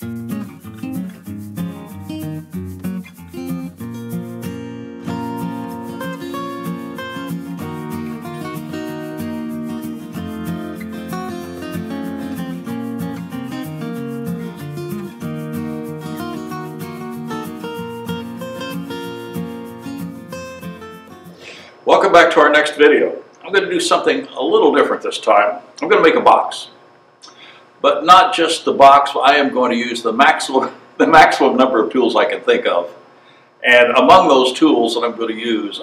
Welcome back to our next video. I'm going to do something a little different this time. I'm going to make a box. But not just the box, I am going to use the maximum number of tools I can think of. And among those tools that I'm going to use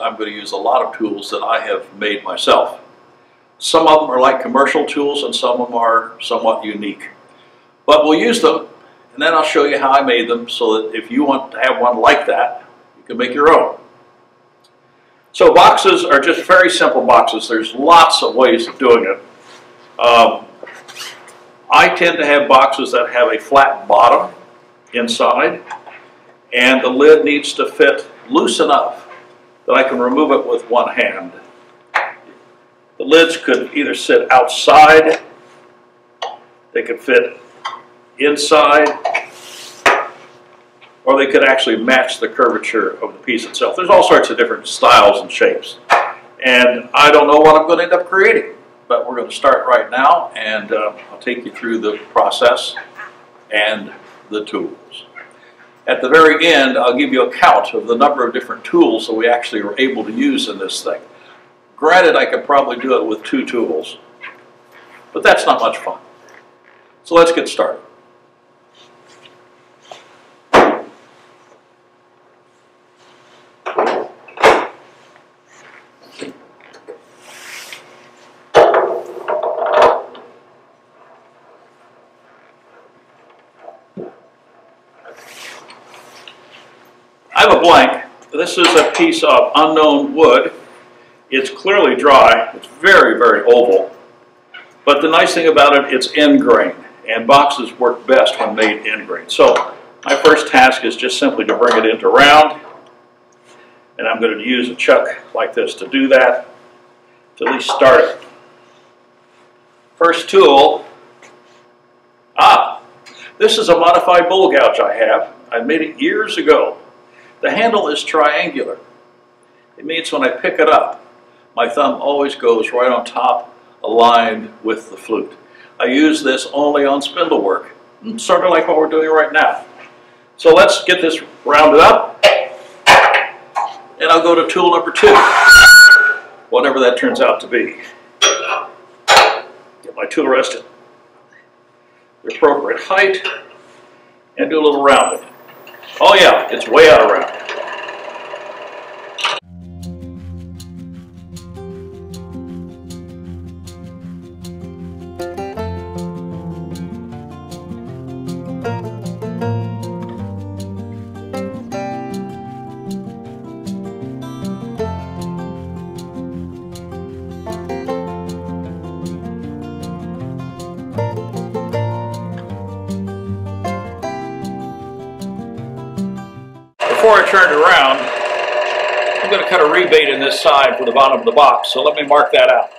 a lot of tools that I have made myself. Some of them are like commercial tools and some of them are somewhat unique. But we'll use them and then I'll show you how I made them so that if you want to have one like that, you can make your own. So boxes are just very simple boxes. There's lots of ways of doing it. I tend to have boxes that have a flat bottom inside, and the lid needs to fit loose enough that I can remove it with one hand. The lids could either sit outside, they could fit inside, or they could actually match the curvature of the piece itself. There's all sorts of different styles and shapes. And I don't know what I'm going to end up creating, but we're going to start right now, and I'll take you through the process and the tools. At the very end, I'll give you a count of the number of different tools that we actually were able to use in this thing. Granted, I could probably do it with 2 tools, but that's not much fun. So let's get started. I have a blank. This is a piece of unknown wood. It's clearly dry. It's very, very oval. But the nice thing about it, it's end grain. And boxes work best when made end grain. So my first task is just simply to bring it into round. And I'm going to use a chuck like this to do that, to at least start it. First tool. This is a modified bowl gouge I have. I made it years ago. The handle is triangular. It means when I pick it up, my thumb always goes right on top, aligned with the flute. I use this only on spindle work, sort of like what we're doing right now. So let's get this rounded up, and I'll go to tool number 2, whatever that turns out to be. Get my tool rest at the appropriate height, and do a little rounding. Oh yeah, it's way out of round. Before I turn it around, I'm going to cut a rebate in this side for the bottom of the box, so let me mark that out.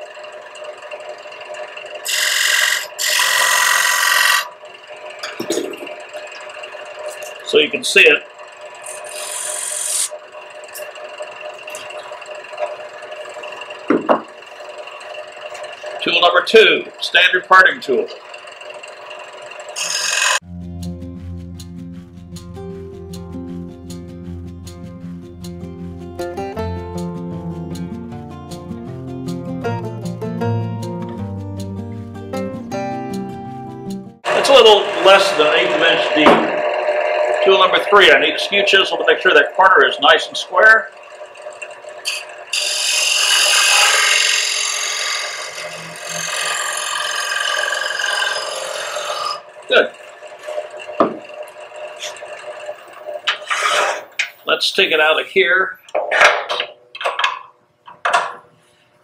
So you can see it. Tool number 2, standard parting tool. It's a little less than 1/8 of an inch deep. Tool number 3, I need a skew chisel to make sure that corner is nice and square. Good. Let's take it out of here.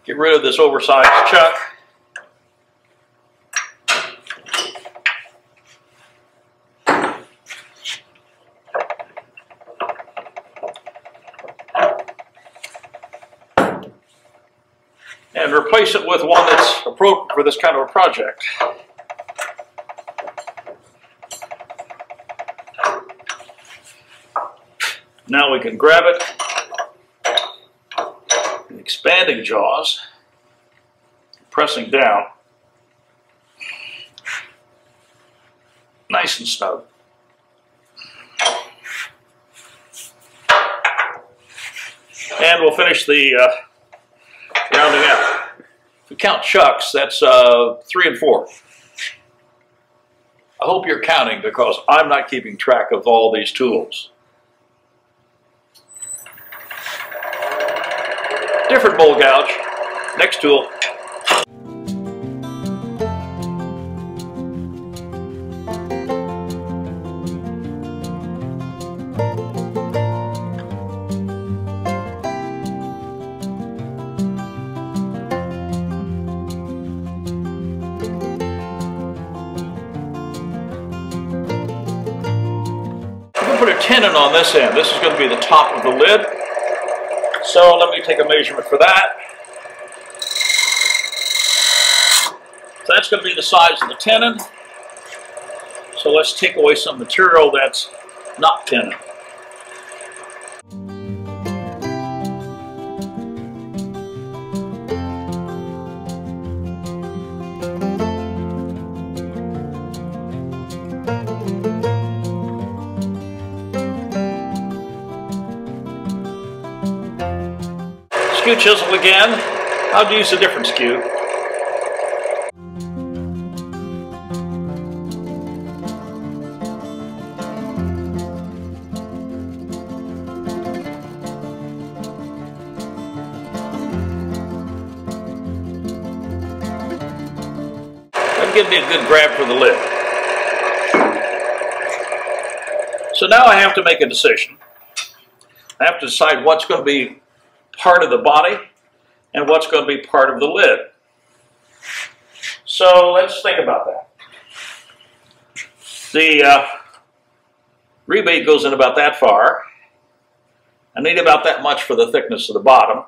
Get rid of this oversized chuck. And replace it with one that's appropriate for this kind of a project. Now we can grab it, expanding jaws, pressing down, nice and snug. And we'll finish the rounding out. If we count chucks, that's 3 and 4. I hope you're counting because I'm not keeping track of all these tools. Different bowl gouge. Next tool. Put a tenon on this end. This is going to be the top of the lid. So let me take a measurement for that. So that's going to be the size of the tenon. So let's take away some material that's not tenon. Skew chisel again. I'll use a different skew. That'll give me a good grab for the lid. So now I have to make a decision. I have to decide what's going to be part of the body and what's going to be part of the lid. So let's think about that. The rebate goes in about that far. I need about that much for the thickness of the bottom.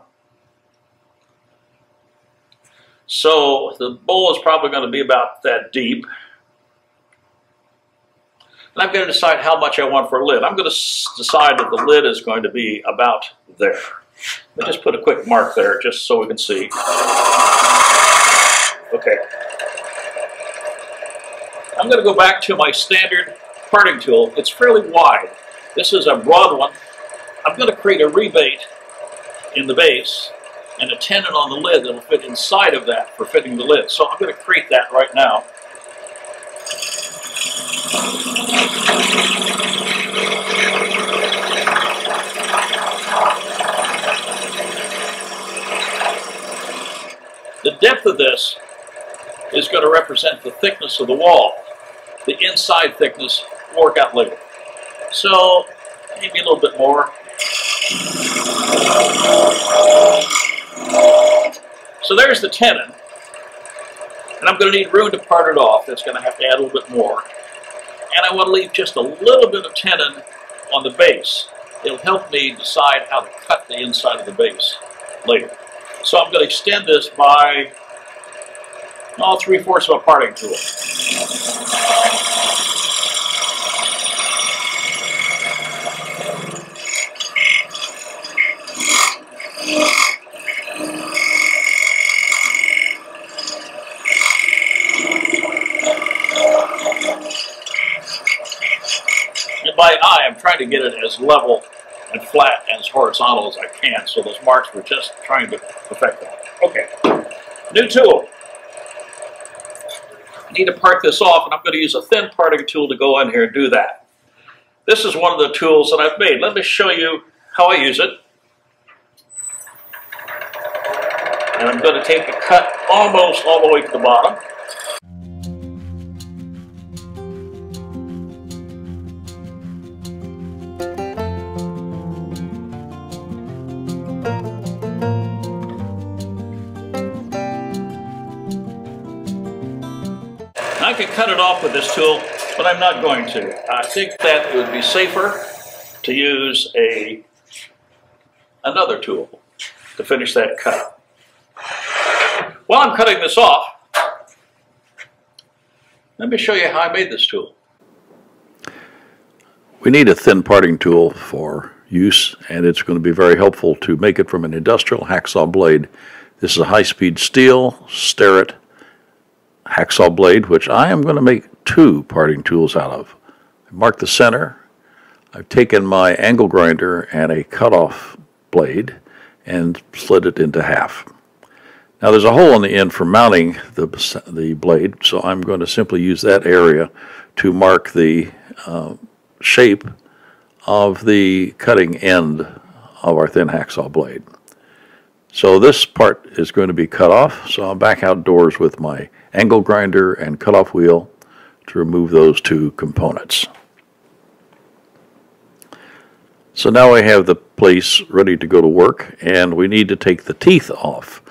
So the bowl is probably going to be about that deep. And I'm going to decide how much I want for a lid. I'm going to decide that the lid is going to be about there. Let me just put a quick mark there just so we can see. Okay. I'm going to go back to my standard parting tool. It's fairly wide. This is a broad one. I'm going to create a rebate in the base and a tenon on the lid that will fit inside of that for fitting the lid. So I'm going to create that right now. The depth of this is going to represent the thickness of the wall. The inside thickness will work out later. So maybe a little bit more. So there's the tenon. And I'm going to need room to part it off. That's going to have to add a little bit more. And I want to leave just a little bit of tenon on the base. It'll help me decide how to cut the inside of the base later. So I'm going to extend this by 3/4 of a parting tool. And by eye, I'm trying to get it as level and flat and as horizontal as I can, so those marks were just trying to perfect that. Okay, new tool. I need to part this off, and I'm going to use a thin parting tool to go in here and do that. This is one of the tools that I've made. Let me show you how I use it. And I'm going to take the cut almost all the way to the bottom. I could cut it off with this tool, but I'm not going to. I think that it would be safer to use another tool to finish that cut. While I'm cutting this off, let me show you how I made this tool. We need a thin parting tool for use, and it's going to be very helpful to make it from an industrial hacksaw blade. This is a high-speed steel Starrett hacksaw blade, which I am going to make 2 parting tools out of. I mark the center. I've taken my angle grinder and a cutoff blade and slid it into half. Now there's a hole on the end for mounting the blade, so I'm going to simply use that area to mark the shape of the cutting end of our thin hacksaw blade. So this part is going to be cut off, so I'm back outdoors with my angle grinder and cutoff wheel to remove those 2 components. So now I have the place ready to go to work, and we need to take the teeth off.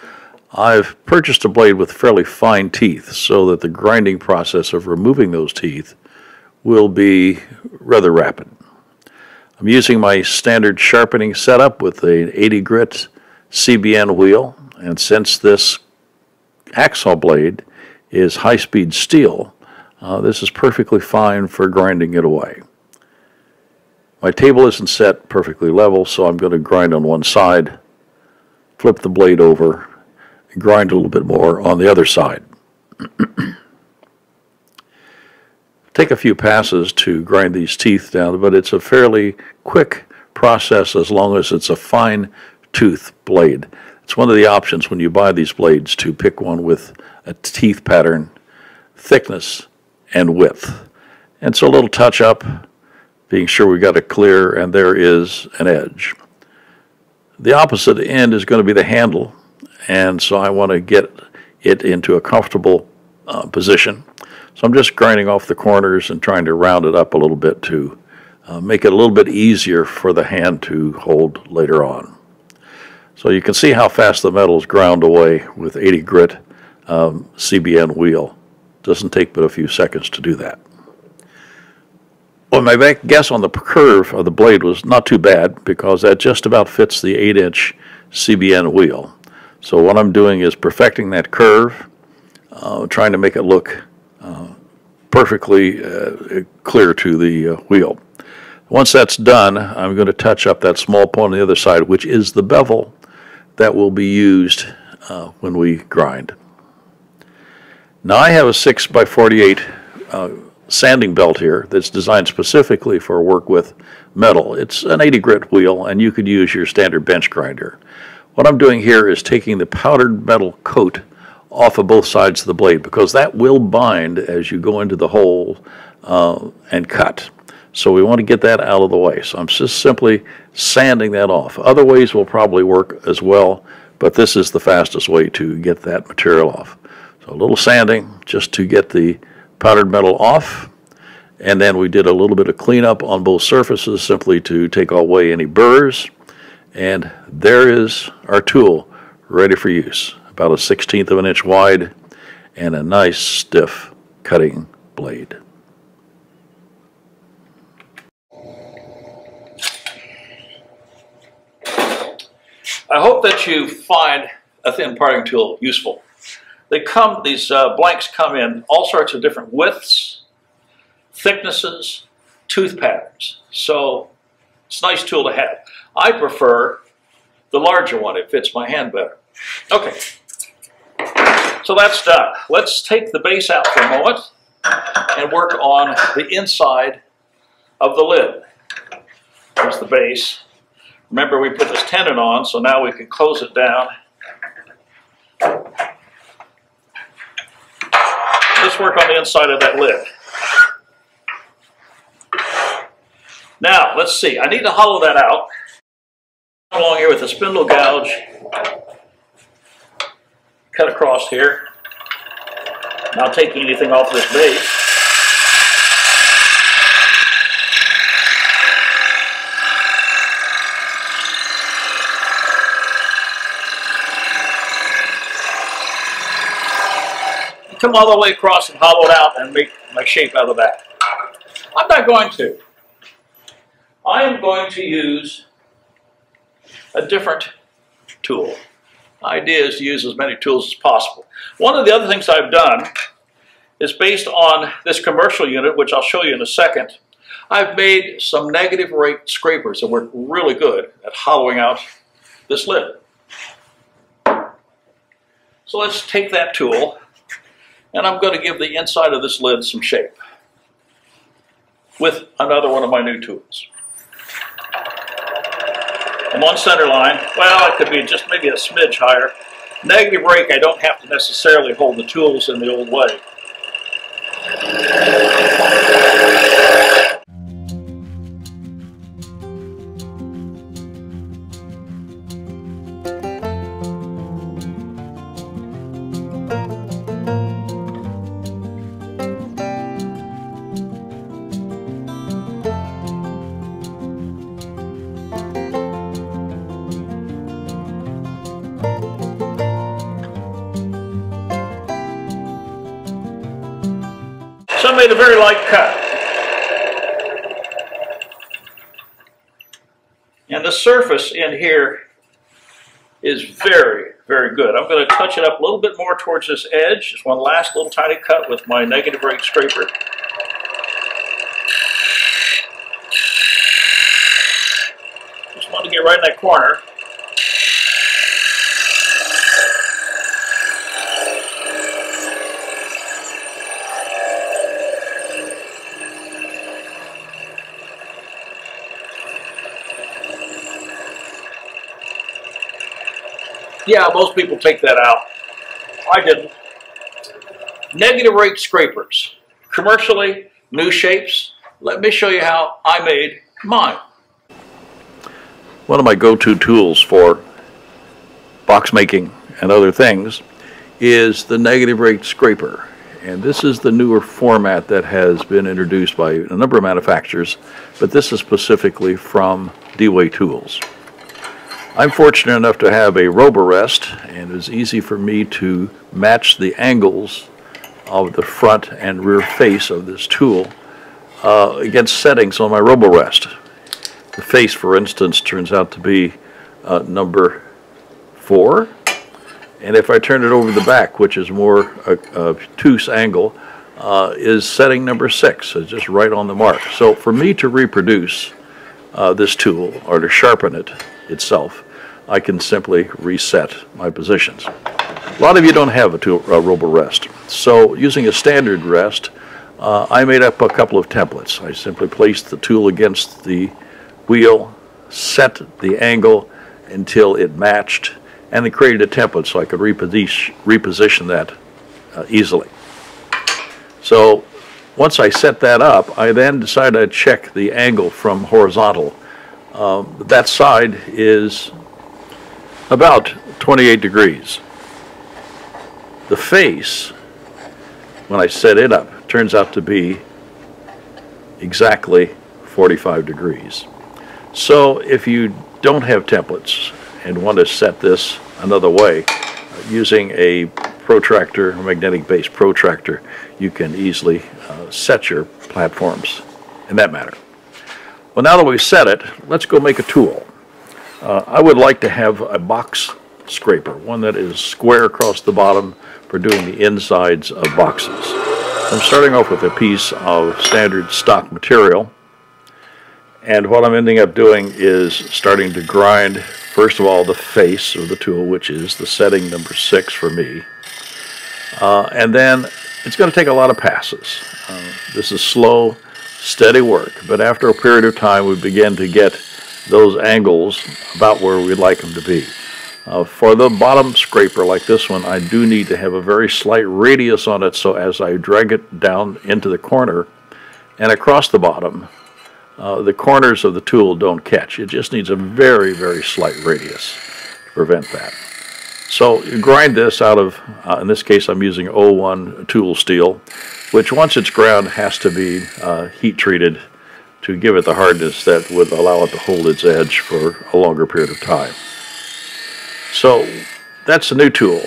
I've purchased a blade with fairly fine teeth so that the grinding process of removing those teeth will be rather rapid. I'm using my standard sharpening setup with an 80 grit CBN wheel, and since this hacksaw blade is high-speed steel, this is perfectly fine for grinding it away. My table isn't set perfectly level, so I'm going to grind on one side, flip the blade over, and grind a little bit more on the other side. Take a few passes to grind these teeth down, but it's a fairly quick process as long as it's a fine tooth blade. It's one of the options when you buy these blades to pick one with a teeth pattern, thickness, and width. And so a little touch up, being sure we got it clear, and there is an edge. The opposite end is going to be the handle, and so I want to get it into a comfortable position. So I'm just grinding off the corners and trying to round it up a little bit to make it a little bit easier for the hand to hold later on. So you can see how fast the metal is ground away with 80 grit CBN wheel. Doesn't take but a few seconds to do that. Well, my guess on the curve of the blade was not too bad because that just about fits the 8-inch CBN wheel. So what I'm doing is perfecting that curve, trying to make it look perfectly clear to the wheel. Once that's done, I'm going to touch up that small point on the other side, which is the bevel that will be used when we grind. Now I have a 6x48 sanding belt here that's designed specifically for work with metal. It's an 80 grit wheel, and you could use your standard bench grinder. What I'm doing here is taking the powdered metal coat off of both sides of the blade because that will bind as you go into the hole and cut. So we want to get that out of the way. So I'm just simply sanding that off. Other ways will probably work as well, but this is the fastest way to get that material off. So a little sanding just to get the powdered metal off, and then we did a little bit of cleanup on both surfaces simply to take away any burrs, and there is our tool ready for use. About a 1/16 of an inch wide and a nice stiff cutting blade. I hope that you find a thin parting tool useful. These blanks come in all sorts of different widths, thicknesses, tooth patterns. So it's a nice tool to have. I prefer the larger one. It fits my hand better. Okay, so that's done. Let's take the base out for a moment and work on the inside of the lid. There's the base. Remember, we put this tenon on, so now we can close it down. Let's work on the inside of that lid. Now, let's see. I need to hollow that out. Along here with a spindle gouge, cut across here. Not taking anything off this base. Come all the way across and hollow it out and make my shape out of the back. I'm not going to. I am going to use a different tool. The idea is to use as many tools as possible. One of the other things I've done is based on this commercial unit, which I'll show you in a second. I've made some negative rate scrapers that work really good at hollowing out this lid. So let's take that tool, and I'm going to give the inside of this lid some shape with another one of my new tools. I'm on center line. Well, it could be just maybe a smidge higher. Negative rake, I don't have to necessarily hold the tools in the old way. So I made a very light cut. And the surface in here is very, very good. I'm going to touch it up a little bit more towards this edge. Just one last little tiny cut with my negative rake scraper. Just want to get right in that corner. Yeah, most people take that out. I didn't. Negative rake scrapers. Commercially, new shapes. Let me show you how I made mine. One of my go-to tools for box making and other things is the negative rake scraper. And this is the newer format that has been introduced by a number of manufacturers, but this is specifically from Dewey Tools. I'm fortunate enough to have a Roborest, and it's easy for me to match the angles of the front and rear face of this tool against settings on my Roborest. The face, for instance, turns out to be number 4, and if I turn it over the back, which is more a obtuse angle, is setting number 6. So it's just right on the mark. So for me to reproduce this tool, or to sharpen it itself, I can simply reset my positions. A lot of you don't have a Roborest, so using a standard rest, I made up a couple of templates. I simply placed the tool against the wheel, set the angle until it matched, and then created a template so I could reposition that easily. So once I set that up, I then decided I'd check the angle from horizontal. That side is about 28 degrees. The face, when I set it up, turns out to be exactly 45 degrees. So if you don't have templates and want to set this another way, using a protractor, a magnetic-based protractor, you can easily set your platforms in that manner. Well, now that we've set it, let's go make a tool. I would like to have a box scraper, one that is square across the bottom for doing the insides of boxes. I'm starting off with a piece of standard stock material, and what I'm ending up doing is starting to grind, first of all, the face of the tool, which is the setting number 6 for me, and then it's going to take a lot of passes. This is slow, steady work, but after a period of time we begin to get those angles about where we'd like them to be. For the bottom scraper like this one, I do need to have a very slight radius on it, so as I drag it down into the corner and across the bottom, the corners of the tool don't catch. It just needs a very, very slight radius to prevent that. So you grind this out of, in this case I'm using 01 tool steel, which once it's ground has to be heat treated to give it the hardness that would allow it to hold its edge for a longer period of time. So that's a new tool.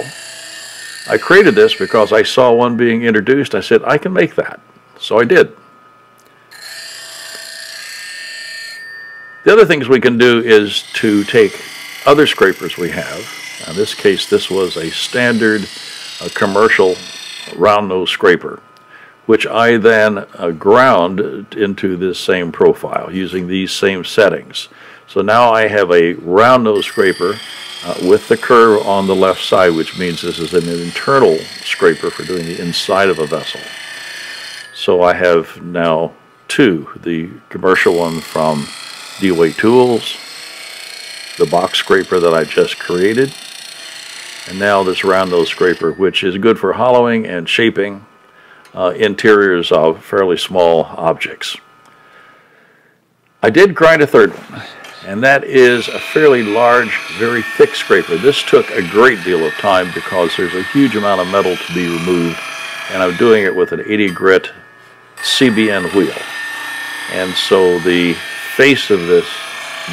I created this because I saw one being introduced. I said, I can make that. So I did. The other things we can do is to take other scrapers we have. In this case, this was a standard commercial round nose scraper, which I then ground into this same profile using these same settings. So now I have a round nose scraper with the curve on the left side, which means this is an internal scraper for doing the inside of a vessel. So I have now two, the commercial one from DeWay Tools, the box scraper that I just created, and now this round nose scraper, which is good for hollowing and shaping interiors of fairly small objects. I did grind a third one, and that is a fairly large, very thick scraper. This took a great deal of time because there's a huge amount of metal to be removed, and I'm doing it with an 80 grit CBN wheel. And so the face of this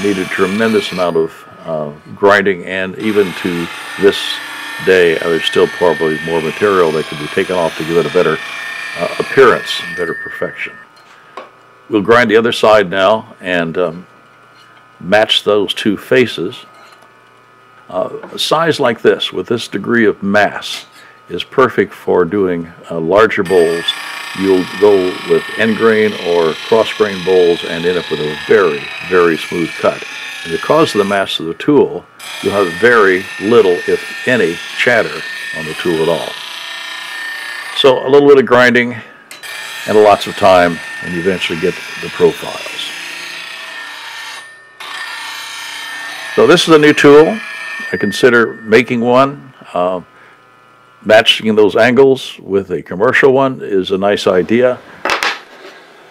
needed a tremendous amount of grinding, and even to this day there's still probably more material that could be taken off to give it a better appearance, better perfection. We'll grind the other side now and match those two faces. A size like this, with this degree of mass, is perfect for doing larger bowls. You'll go with end grain or cross grain bowls and end up with a very, very smooth cut. And because of the mass of the tool, you'll have very little, if any, chatter on the tool at all. So a little bit of grinding and lots of time, and you eventually get the profiles. So this is a new tool. I consider making one. Matching those angles with a commercial one is a nice idea.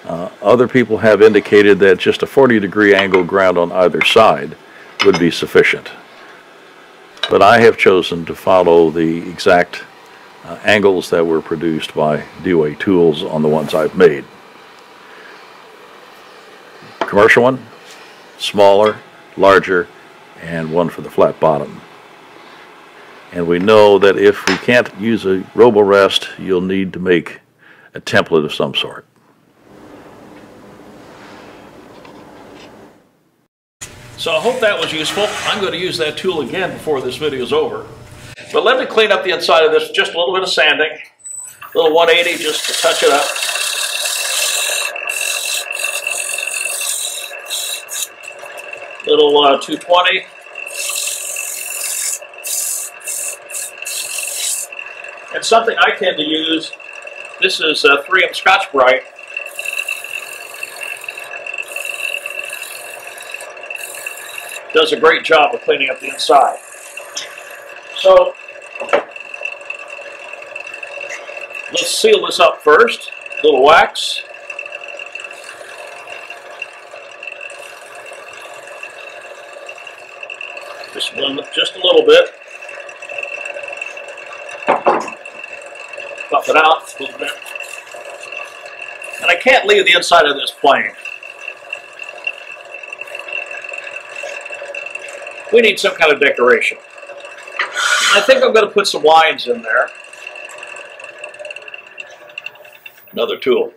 Other people have indicated that just a 40-degree angle ground on either side would be sufficient. But I have chosen to follow the exact angles that were produced by DeWay Tools on the ones I've made. Commercial one, smaller, larger, and one for the flat bottom. And we know that if we can't use a RoboRest, you'll need to make a template of some sort. So I hope that was useful. I'm going to use that tool again before this video is over. But let me clean up the inside of this, just a little bit of sanding, a little 180 just to touch it up. Little 220. And something I tend to use, this is 3M Scotch-Brite. Does a great job of cleaning up the inside. So, let's seal this up first. A little wax. Just a little bit. Buff it out a little bit. And I can't leave the inside of this plain. We need some kind of decoration. I think I'm going to put some lines in there. Another tool.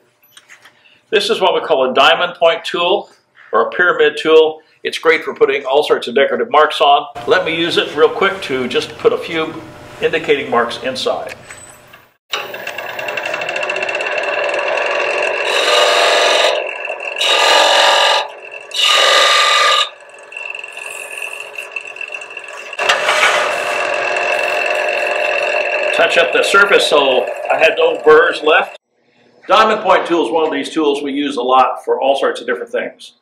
This is what we call a diamond point tool or a pyramid tool. It's great for putting all sorts of decorative marks on. Let me use it real quick to just put a few indicating marks inside. Touch up the surface so I had no burrs left. Diamond point tool is one of these tools we use a lot for all sorts of different things.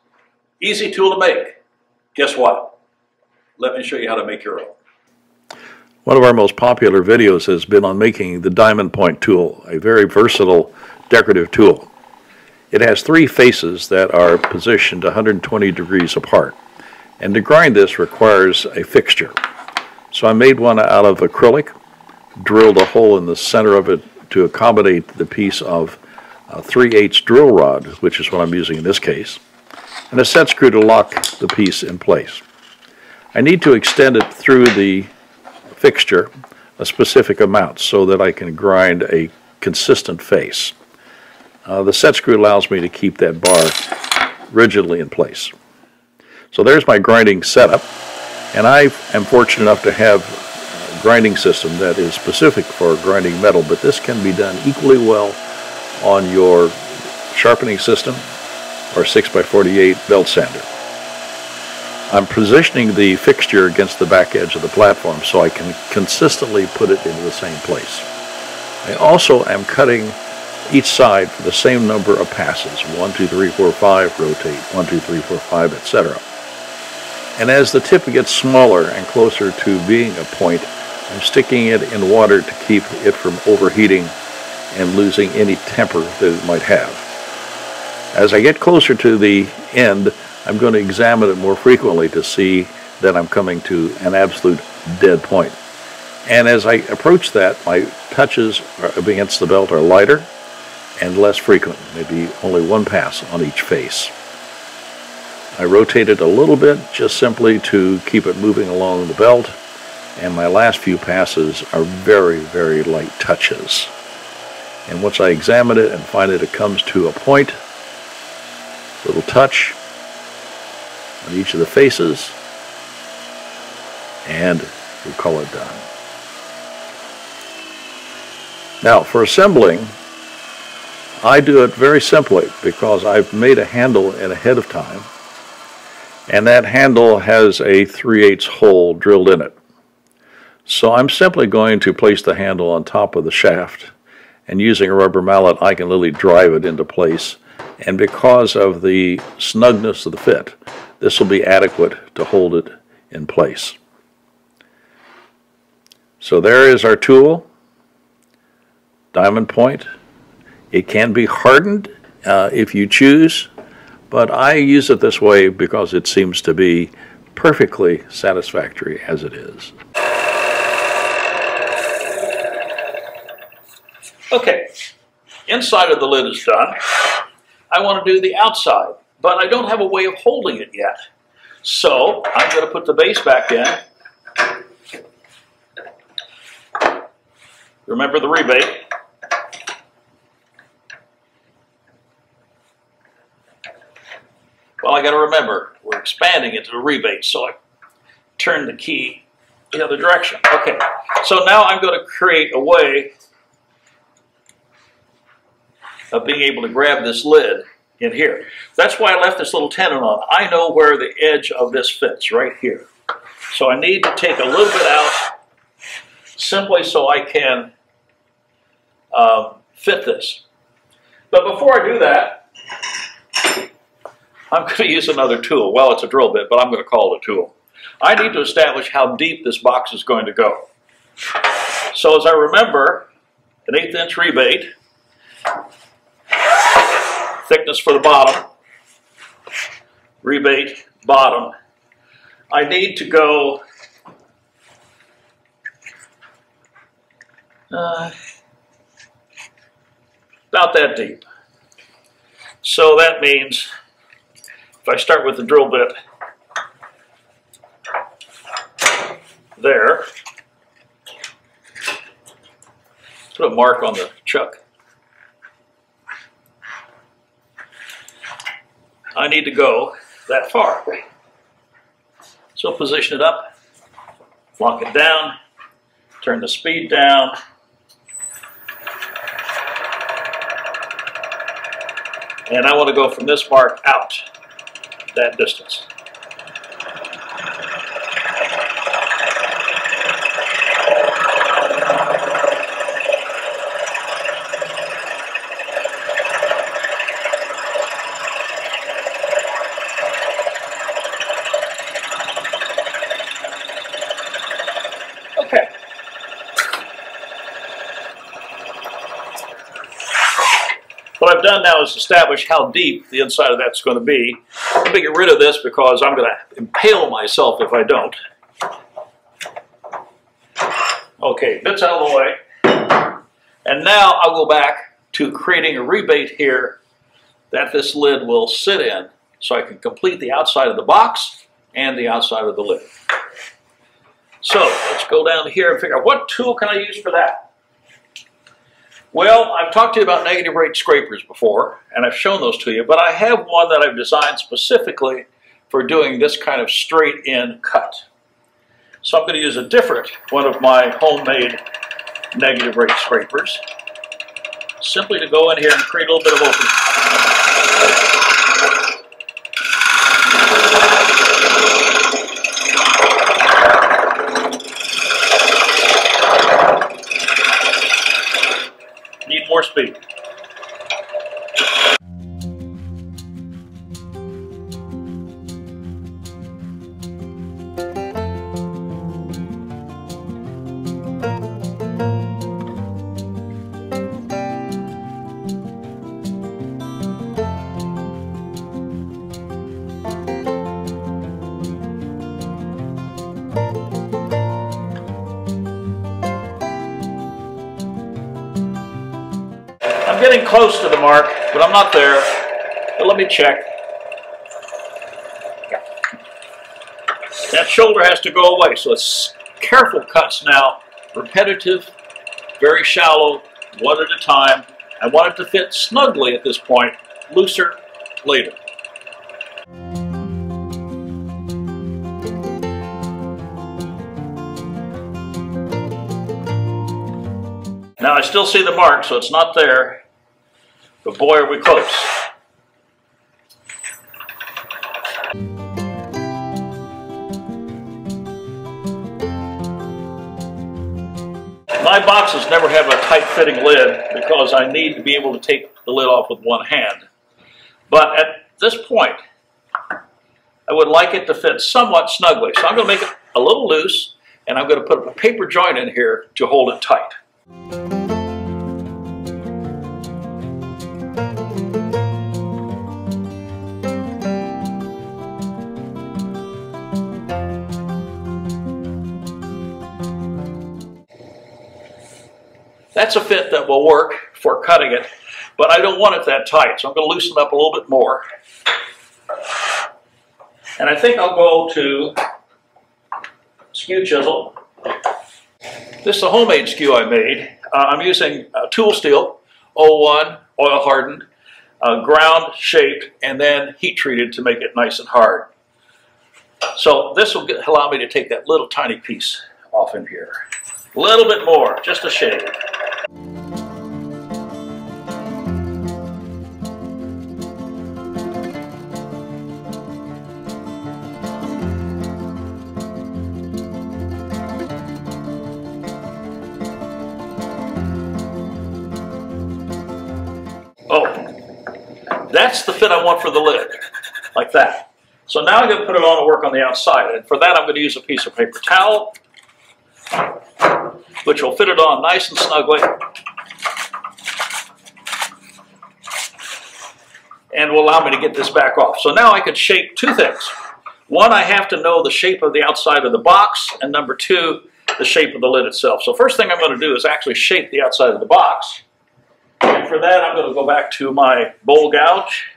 Easy tool to make. Guess what? Let me show you how to make your own. One of our most popular videos has been on making the diamond point tool, a very versatile decorative tool. It has three faces that are positioned 120 degrees apart, and to grind this requires a fixture. So I made one out of acrylic, drilled a hole in the center of it to accommodate the piece of 3/8 drill rod, which is what I'm using in this case, and a set screw to lock the piece in place. I need to extend it through the fixture a specific amount so that I can grind a consistent face. The set screw allows me to keep that bar rigidly in place. So there's my grinding setup, and I am fortunate enough to have a grinding system that is specific for grinding metal, but this can be done equally well on your sharpening system or 6x48 belt sander. I'm positioning the fixture against the back edge of the platform so I can consistently put it into the same place. I also am cutting each side for the same number of passes, 1, 2, 3, 4, 5, rotate, 1, 2, 3, 4, 5, etc. And as the tip gets smaller and closer to being a point, I'm sticking it in water to keep it from overheating and losing any temper that it might have. As I get closer to the end, I'm going to examine it more frequently to see that I'm coming to an absolute dead point. And as I approach that, my touches against the belt are lighter and less frequent, maybe only one pass on each face. I rotate it a little bit just simply to keep it moving along the belt, and my last few passes are very, very light touches. And once I examine it and find that it comes to a point, little touch on each of the faces, and we'll call it done. Now, for assembling, I do it very simply because I've made a handle in ahead of time, and that handle has a 3/8 hole drilled in it. So I'm simply going to place the handle on top of the shaft, and using a rubber mallet I can literally drive it into place, and because of the snugness of the fit, this will be adequate to hold it in place. So there is our tool, diamond point. It can be hardened if you choose, but I use it this way because it seems to be perfectly satisfactory as it is. Okay, inside of the lid is done. I want to do the outside, but I don't have a way of holding it yet. So I'm going to put the base back in. Remember the rebate. Well, I got to remember, we're expanding into the rebate, so I turn the key the other direction. Okay, so now I'm going to create a way of being able to grab this lid in here. That's why I left this little tenon on. I know where the edge of this fits, right here. So I need to take a little bit out simply so I can fit this. But before I do that, I'm going to use another tool. Well, it's a drill bit, but I'm going to call it a tool. I need to establish how deep this box is going to go. So as I remember, an 1/8 inch rebate, thickness for the bottom, rebate, bottom. I need to go about that deep. So that means if I start with the drill bit there, put a mark on the chuck. I need to go that far. So position it up, lock it down, turn the speed down, and I want to go from this mark out that distance. Okay. What I've done now is establish how deep the inside of that's going to be. I'm going to get rid of this because I'm going to impale myself if I don't. Okay, bit's out of the way. And now I'll go back to creating a rebate here that this lid will sit in so I can complete the outside of the box and the outside of the lid. So let's go down here and figure out what tool can I use for that. Well, I've talked to you about negative rate scrapers before, and I've shown those to you, but I have one that I've designed specifically for doing this kind of straight-in cut. So I'm going to use a different one of my homemade negative rate scrapers. simply to go in here and create a little bit of opening. Need more speed. I'm getting close to the mark, but I'm not there. But let me check. That shoulder has to go away, so it's careful cuts now, repetitive, very shallow, one at a time. I want it to fit snugly at this point, looser later. Now I still see the mark, so it's not there, but boy are we close. My boxes never have a tight-fitting lid because I need to be able to take the lid off with one hand. But at this point, I would like it to fit somewhat snugly. So I'm going to make it a little loose, and I'm going to put a paper joint in here to hold it tight. That's a fit that will work for cutting it, but I don't want it that tight, so I'm going to loosen up a little bit more. And I think I'll go to skew chisel. This is a homemade skew I made. I'm using tool steel, 01, oil hardened, ground shaped, and then heat treated to make it nice and hard. So this will allow me to take that little tiny piece off in here. A little bit more, just a shade. Oh, that's the fit I want for the lid, like that. So now I'm going to put it on and work on the outside, and for that I'm going to use a piece of paper towel, which will fit it on nice and snugly, and will allow me to get this back off. So now I can shape two things. One, I have to know the shape of the outside of the box, and number two, the shape of the lid itself. So first thing I'm going to do is actually shape the outside of the box. And for that, I'm going to go back to my bowl gouge.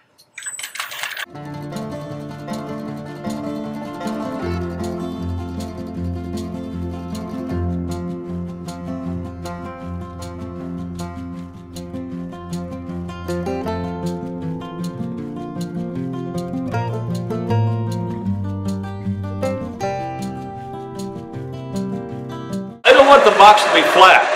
I don't want the box to be flat.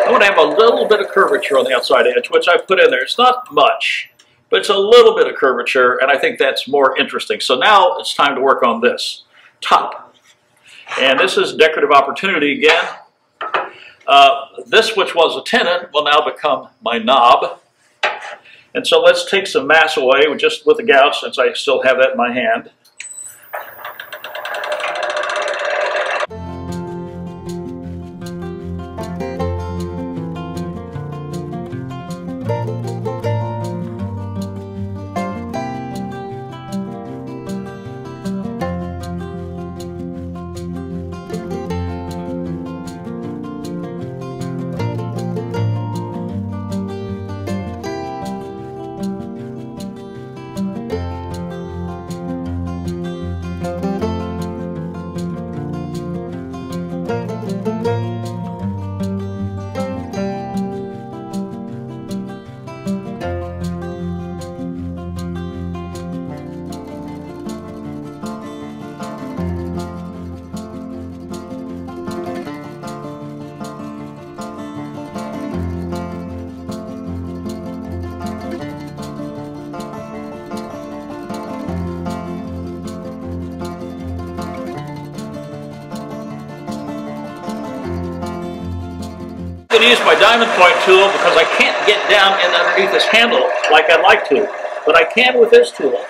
I want to have a little bit of curvature on the outside edge, which I put in there. It's not much, but it's a little bit of curvature, and I think that's more interesting. So now it's time to work on this top. And this is decorative opportunity again. This, which was a tenon, will now become my knob. And so let's take some mass away just with the gouge, since I still have that in my hand. to use my diamond point tool because I can't get down in underneath this handle like I'd like to, but I can with this tool.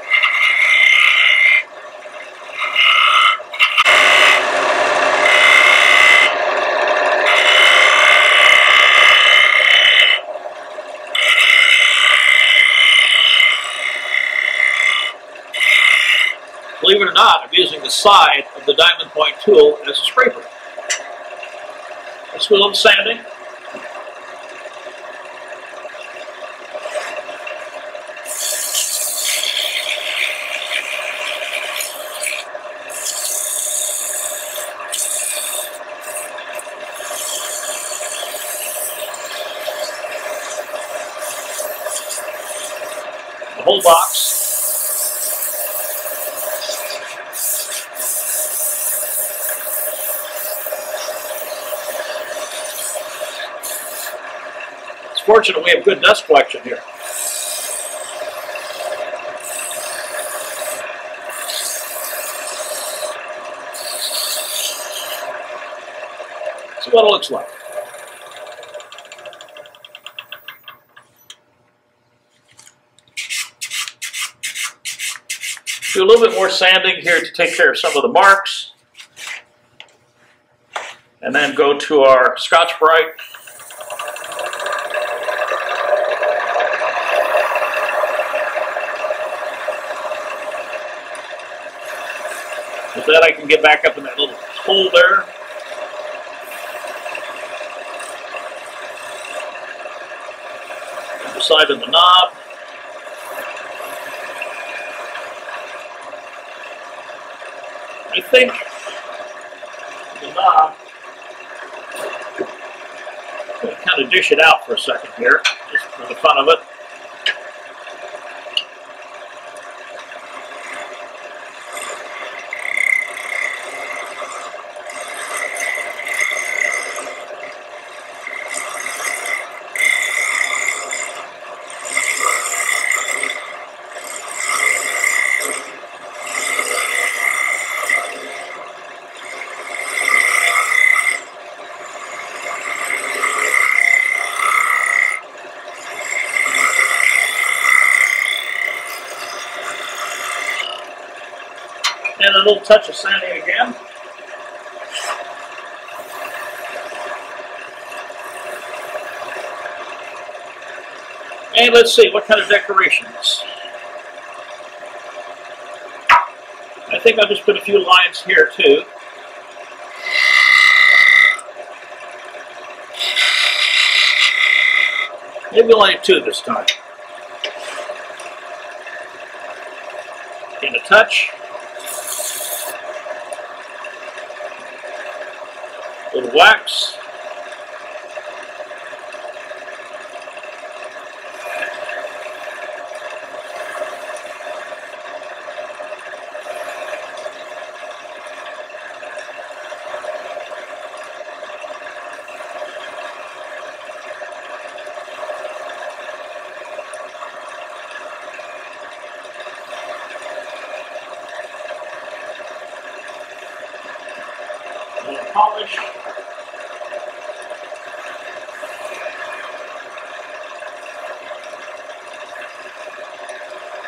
Believe it or not, I'm using the side of the diamond point tool as a scraper. Let's do a little sanding. The whole box. Fortunate we have good dust collection here. See what it looks like. Do a little bit more sanding here to take care of some of the marks. And then go to our Scotch-Brite. With that, I can get back up in that little hole there. On the side of the knob. I think the knob, I'm going to kind of dish it out for a second here, just for the fun of it. And a little touch of sanding again. And let's see, what kind of decorations? I think I'll just put a few lines here too. Maybe only two this time. And a touch. A little wax. A little polish.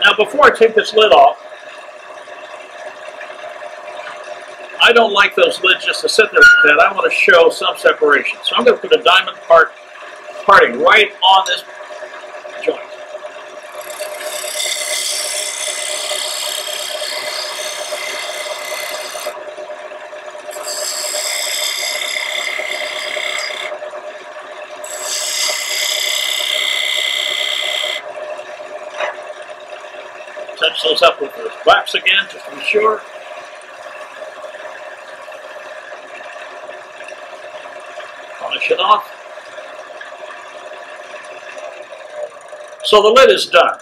Now, before I take this lid off, I don't like those lids just to sit there like that. I want to show some separation. So I'm going to put a diamond parting right on this joint. Touch those up with the wax again, just to be sure. Polish it off. So the lid is done,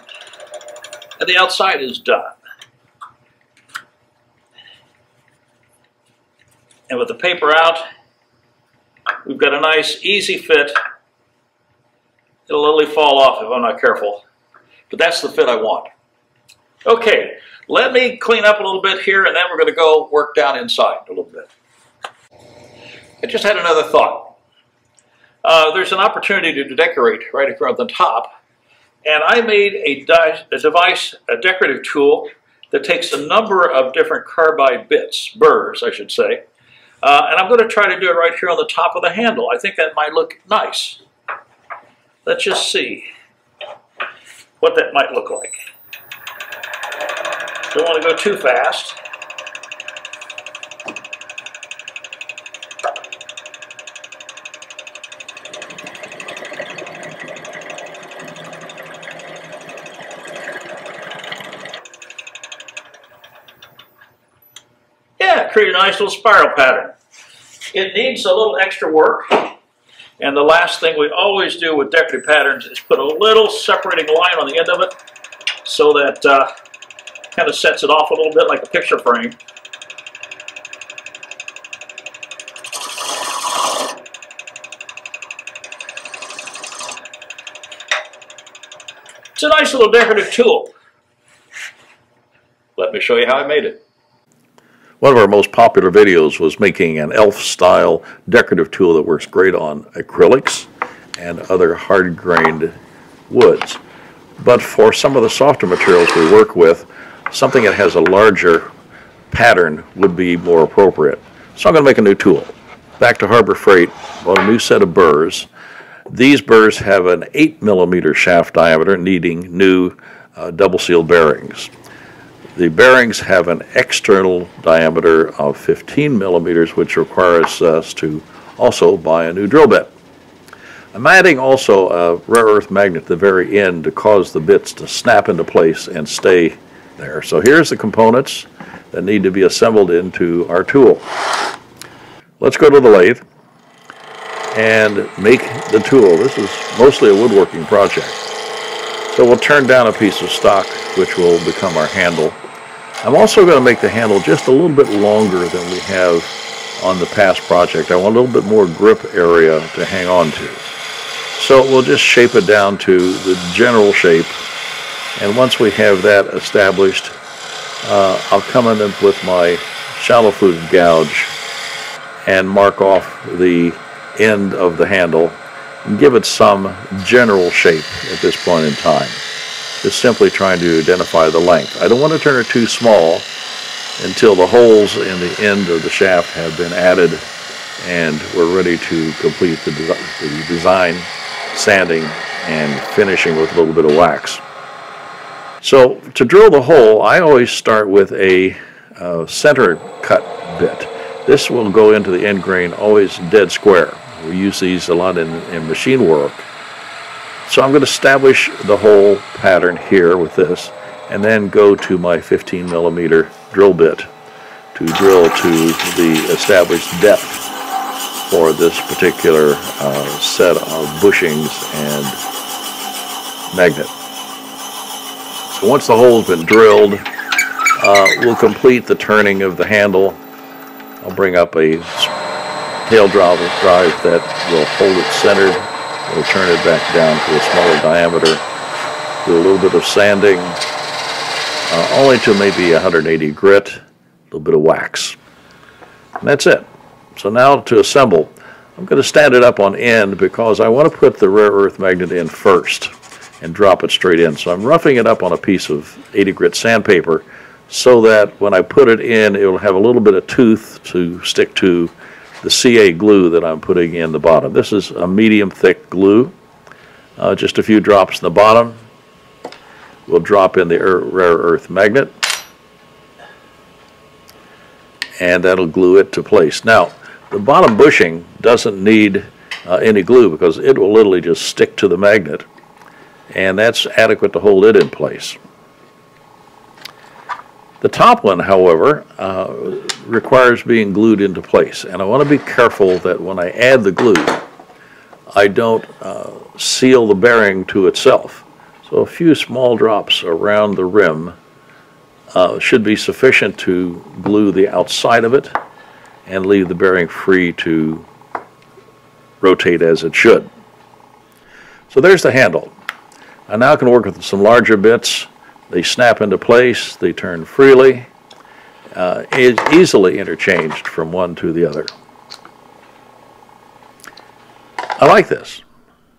and the outside is done. And with the paper out, we've got a nice, easy fit. It'll literally fall off if I'm not careful, but that's the fit I want. Okay, let me clean up a little bit here, and then we're going to go work down inside a little bit. I just had another thought. there's an opportunity to decorate right here on the top. And I made a decorative tool that takes a number of different carbide bits, burrs I should say, and I'm going to try to do it right here on the top of the handle. I think that might look nice. Let's just see what that might look like. Don't want to go too fast. Yeah, create a nice little spiral pattern. It needs a little extra work. And the last thing we always do with decorative patterns is put a little separating line on the end of it so that kind of sets it off a little bit like a picture frame. It's a nice little decorative tool. Let me show you how I made it. One of our most popular videos was making an elf-style decorative tool that works great on acrylics and other hard-grained woods. But for some of the softer materials we work with, something that has a larger pattern would be more appropriate. So I'm going to make a new tool. Back to Harbor Freight, bought a new set of burrs. These burrs have an 8mm shaft diameter, needing new double-sealed bearings. The bearings have an external diameter of 15mm, which requires us to also buy a new drill bit. I'm adding also a rare earth magnet at the very end to cause the bits to snap into place and stay there. So here's the components that need to be assembled into our tool. Let's go to the lathe and make the tool. This is mostly a woodworking project. So we'll turn down a piece of stock, which will become our handle. I'm also going to make the handle just a little bit longer than we have on the past project. I want a little bit more grip area to hang on to. So we'll just shape it down to the general shape. And once we have that established, I'll come in with my shallow fluted gouge and mark off the end of the handle and give it some general shape at this point in time. Just simply trying to identify the length. I don't want to turn it too small until the holes in the end of the shaft have been added and we're ready to complete the design, sanding, and finishing with a little bit of wax. So to drill the hole, I always start with a center cut bit. This will go into the end grain always dead square. We use these a lot in machine work. So I'm going to establish the hole pattern here with this and then go to my 15mm drill bit to drill to the established depth for this particular set of bushings and magnet. So once the hole's been drilled, we'll complete the turning of the handle. I'll bring up a tail drive that will hold it centered. We'll turn it back down to a smaller diameter. Do a little bit of sanding, only to maybe 180 grit, a little bit of wax. And that's it. So now to assemble, I'm going to stand it up on end because I want to put the rare earth magnet in first and drop it straight in. So I'm roughing it up on a piece of 80 grit sandpaper so that when I put it in, it will have a little bit of tooth to stick to the CA glue that I'm putting in the bottom. This is a medium thick glue, just a few drops in the bottom. We'll drop in the rare earth magnet and that'll glue it to place. Now the bottom bushing doesn't need any glue because it will literally just stick to the magnet, and that's adequate to hold it in place. The top one, however, requires being glued into place, and I want to be careful that when I add the glue, I don't seal the bearing to itself. So a few small drops around the rim should be sufficient to glue the outside of it and leave the bearing free to rotate as it should. So there's the handle. I now can work with some larger bits. They snap into place, they turn freely, easily interchanged from one to the other. I like this.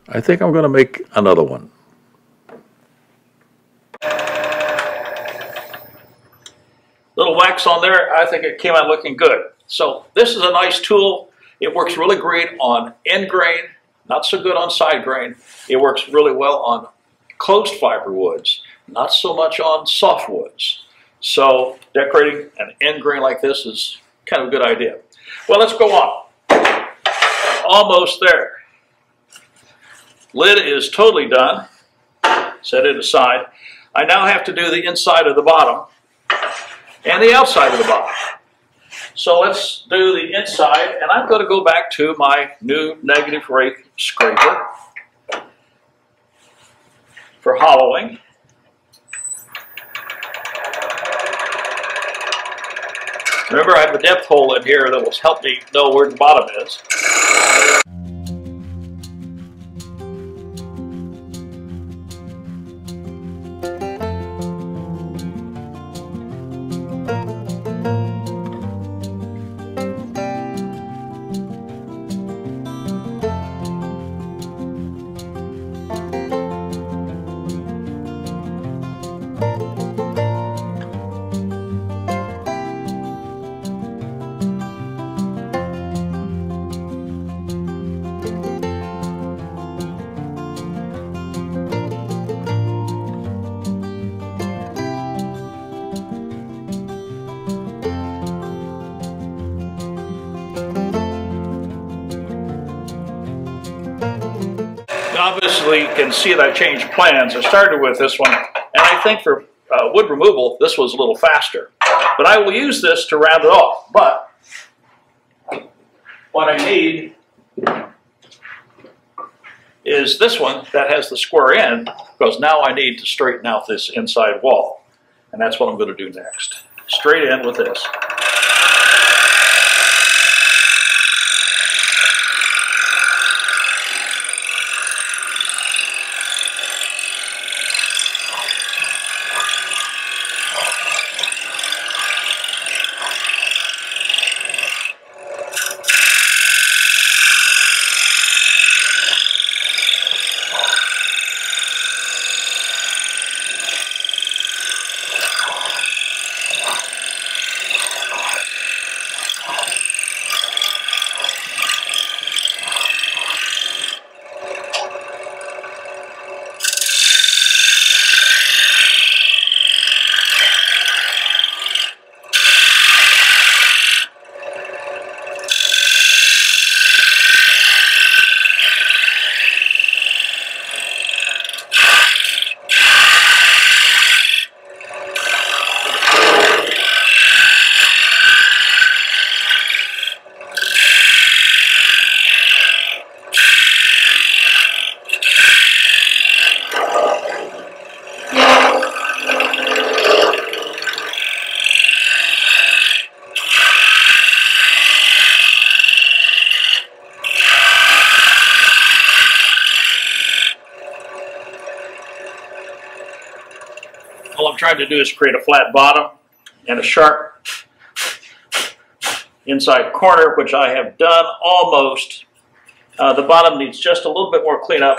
I think I'm going to make another one. Little wax on there, I think it came out looking good. So this is a nice tool. It works really great on end grain, not so good on side grain. It works really well on closed fiber woods, not so much on soft woods. So decorating an end grain like this is kind of a good idea. Well, let's go on. Almost there. Lid is totally done. Set it aside. I now have to do the inside of the bottom and the outside of the bottom. So let's do the inside, and I'm going to go back to my new negative rake scraper for hollowing. Remember, I have a depth hole in here that will help me know where the bottom is. Obviously, you can see that I changed plans. I started with this one, and I think for wood removal, this was a little faster. But I will use this to round it off. But what I need is this one that has the square end, because now I need to straighten out this inside wall. And that's what I'm going to do next. Straight in with this. All I'm trying to do is create a flat bottom and a sharp inside corner, which I have done almost. The bottom needs just a little bit more cleanup.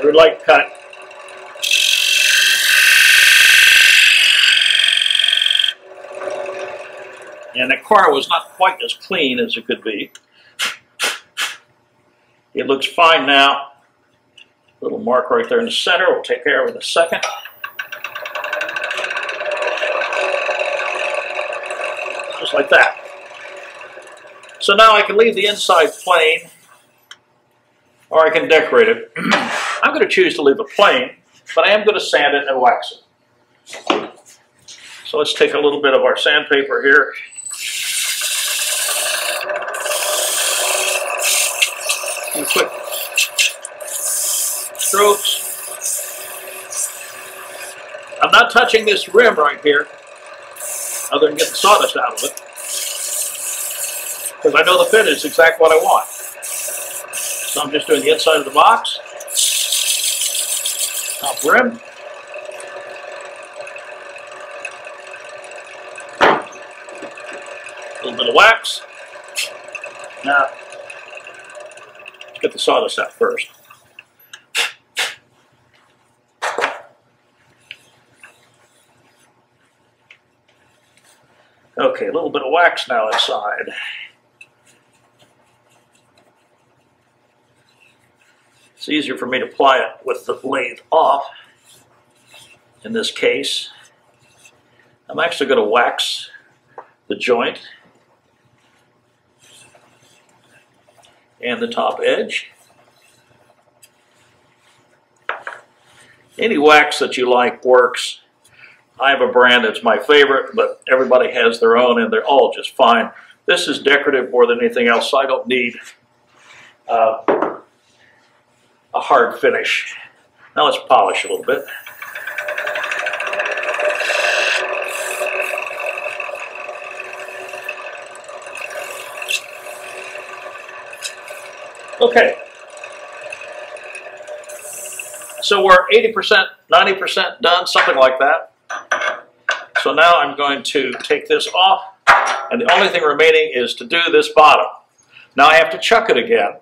Very light cut. And the corner was not quite as clean as it could be. It looks fine now. Little mark right there in the center. We'll take care of it in a second. Just like that. So now I can leave the inside plain, or I can decorate it. I'm going to choose to leave it plain, but I am going to sand it and wax it. So let's take a little bit of our sandpaper here. Some quick strokes. I'm not touching this rim right here, other than get the sawdust out of it, because I know the fit is exactly what I want. So I'm just doing the inside of the box. top rim. A little bit of wax. Now, let's get the sawdust out first. Okay, a little bit of wax now inside. It's easier for me to apply it with the lathe off. In this case, I'm actually going to wax the joint and the top edge. Any wax that you like works. I have a brand that's my favorite, but everybody has their own and they're all just fine. This is decorative more than anything else, so I don't need a hard finish. Now let's polish a little bit. Okay. So we're 80%, 90% done, something like that. So now I'm going to take this off, and the only thing remaining is to do this bottom. Now I have to chuck it again.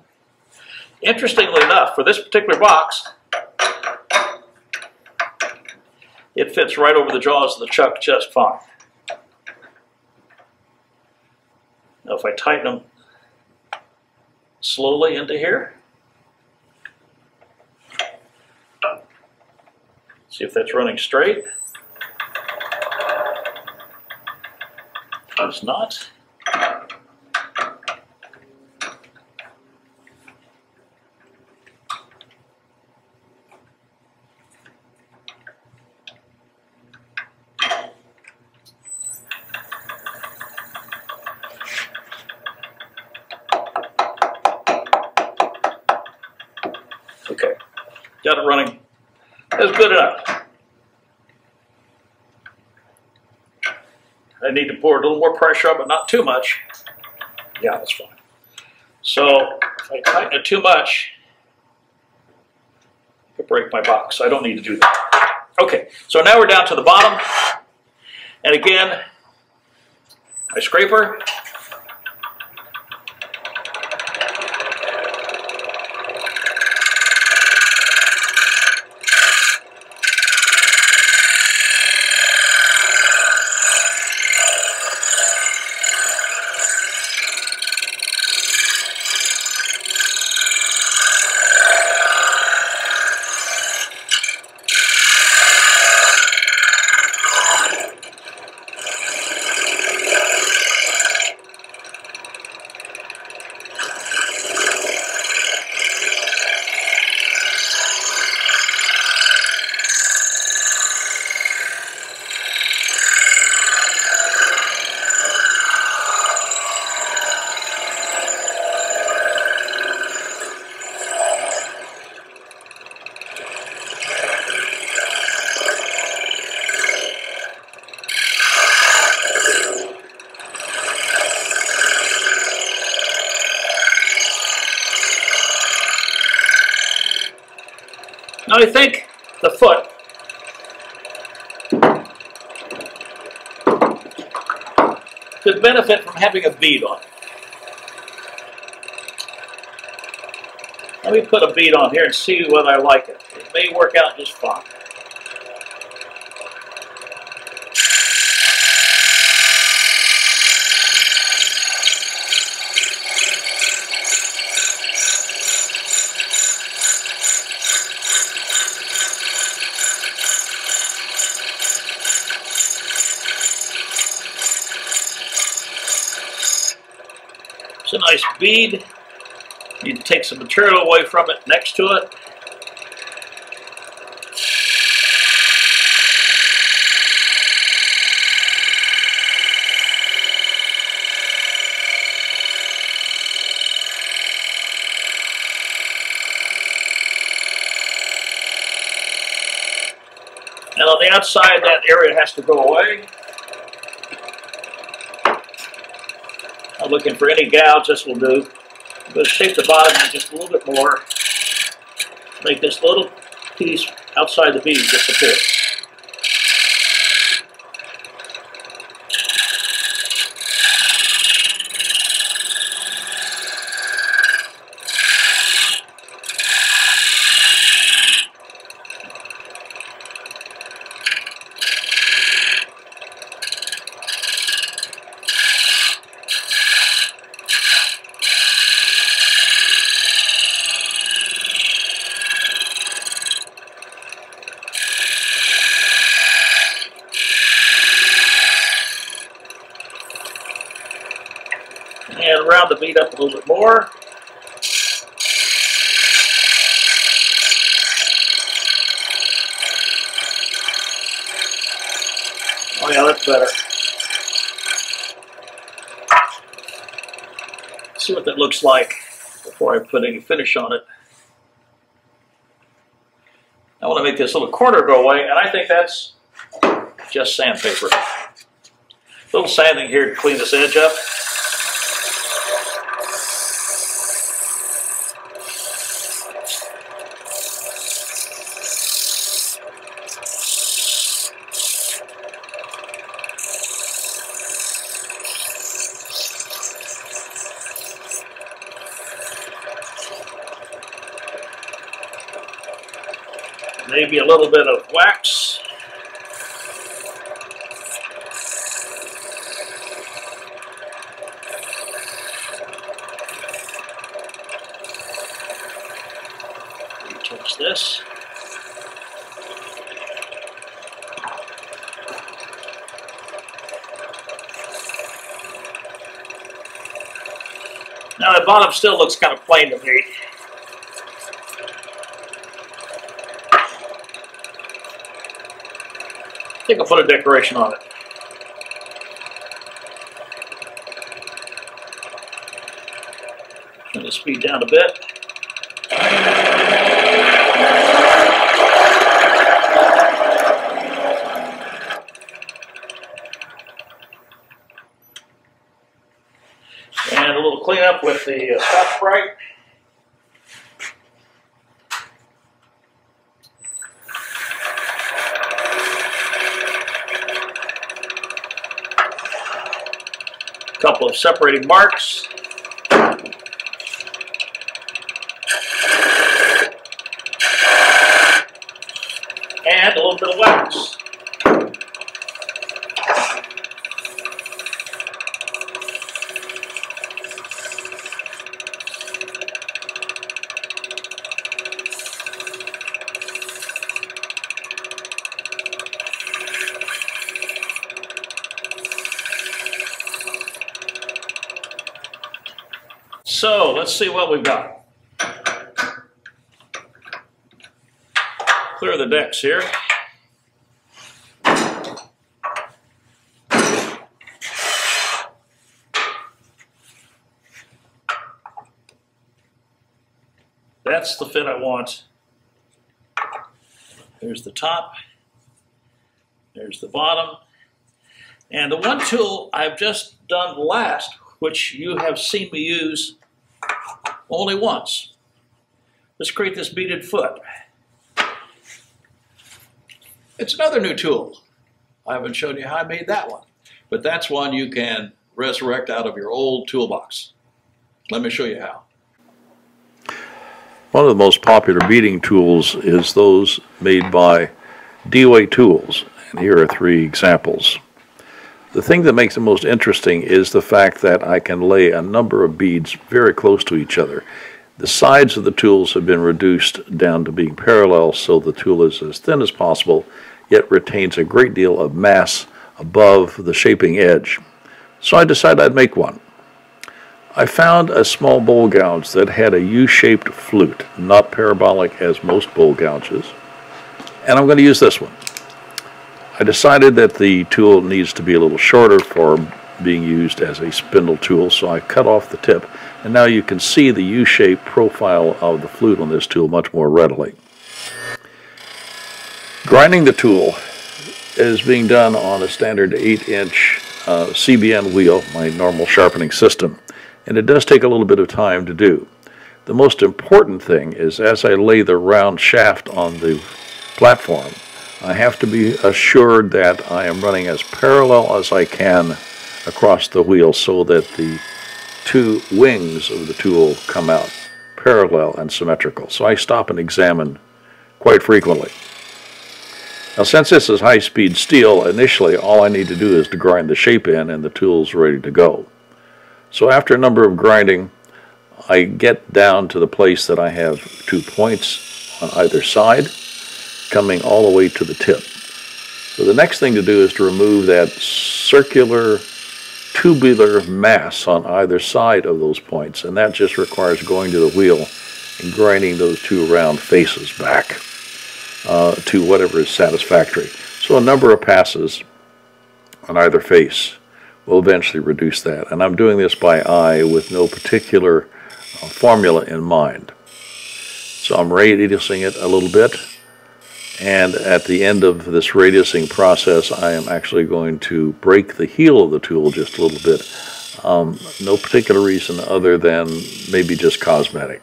Interestingly enough, for this particular box, it fits right over the jaws of the chuck just fine. Now if I tighten them slowly into here, see if that's running straight. It's not. Okay, got it running. That's good enough. I need to pour a little more pressure on, but not too much. Yeah, that's fine. So if I tighten it too much, I could break my box. I don't need to do that. Okay, so now we're down to the bottom. And again, my scraper. Now I think the foot could benefit from having a bead on it. Let me put a bead on here and see whether I like it. It may work out just fine. It's a nice bead. You take some material away from it next to it. And on the outside, that area has to go away. I'm looking for any gouge. This will do. I'm going to shape the bottom just a little bit more. Make this little piece outside the bead just a bit. And round the bead up a little bit more. Oh yeah, that's better. Let's see what that looks like before I put any finish on it. I want to make this little corner go away, and I think that's just sandpaper. A little sanding here to clean this edge up. Maybe a little bit of wax. Retouch this. Now the bottom still looks kind of plain to me. I think I'll put a decoration on it. Turn the speed down a bit. And a little cleanup with the Scotch-Brite. Couple of separating marks. And a little bit of wax. So let's see what we've got. Clear the decks here. That's the fit I want. There's the top. There's the bottom. And the one tool I've just done last, which you have seen me use only once. Let's create this beaded foot. It's another new tool. I haven't shown you how I made that one, but that's one you can resurrect out of your old toolbox. Let me show you how. One of the most popular beading tools is those made by Dewey Tools, and here are 3 examples. The thing that makes it most interesting is the fact that I can lay a number of beads very close to each other. The sides of the tools have been reduced down to being parallel, so the tool is as thin as possible, yet retains a great deal of mass above the shaping edge. So I decided I'd make one. I found a small bowl gouge that had a U-shaped flute, not parabolic as most bowl gouges, and I'm going to use this one. I decided that the tool needs to be a little shorter for being used as a spindle tool, so I cut off the tip, and now you can see the U-shaped profile of the flute on this tool much more readily. Grinding the tool is being done on a standard 8-inch CBN wheel, my normal sharpening system, and it does take a little bit of time to do. The most important thing is as I lay the round shaft on the platform, I have to be assured that I am running as parallel as I can across the wheel so that the two wings of the tool come out parallel and symmetrical. So I stop and examine quite frequently. Now, since this is high-speed steel, initially all I need to do is to grind the shape in and the tool's ready to go. So after a number of grinding, I get down to the place that I have 2 points on either side, coming all the way to the tip. So the next thing to do is to remove that circular tubular mass on either side of those points, and that just requires going to the wheel and grinding those 2 round faces back to whatever is satisfactory. So a number of passes on either face will eventually reduce that, and I'm doing this by eye with no particular formula in mind. So I'm radiusing it a little bit, and at the end of this radiusing process I am actually going to break the heel of the tool just a little bit. No particular reason other than maybe just cosmetic.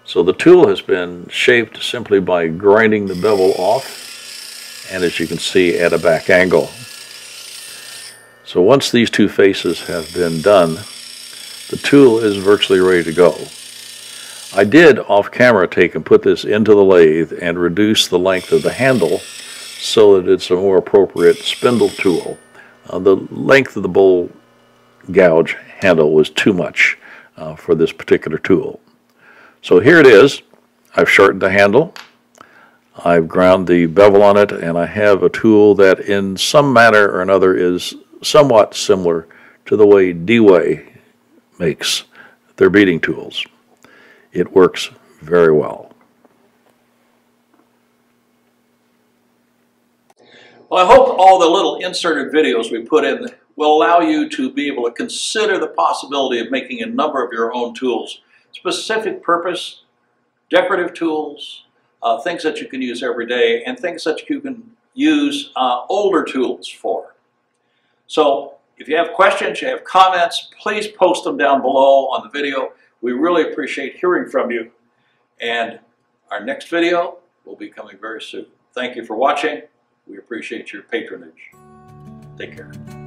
So the tool has been shaped simply by grinding the bevel off, and as you can see, at a back angle. So once these 2 faces have been done, the tool is virtually ready to go. I did off camera take and put this into the lathe and reduce the length of the handle so that it's a more appropriate spindle tool. The length of the bowl gouge handle was too much for this particular tool. So here it is. I've shortened the handle, I've ground the bevel on it, and I have a tool that in some manner or another is somewhat similar to the way Dewey makes their beading tools. It works very well. Well, I hope all the little inserted videos we put in will allow you to be able to consider the possibility of making a number of your own tools. Specific purpose, decorative tools, things that you can use every day, and things that you can use older tools for. So if you have questions, you have comments, please post them down below on the video. We really appreciate hearing from you. And our next video will be coming very soon. Thank you for watching. We appreciate your patronage. Take care.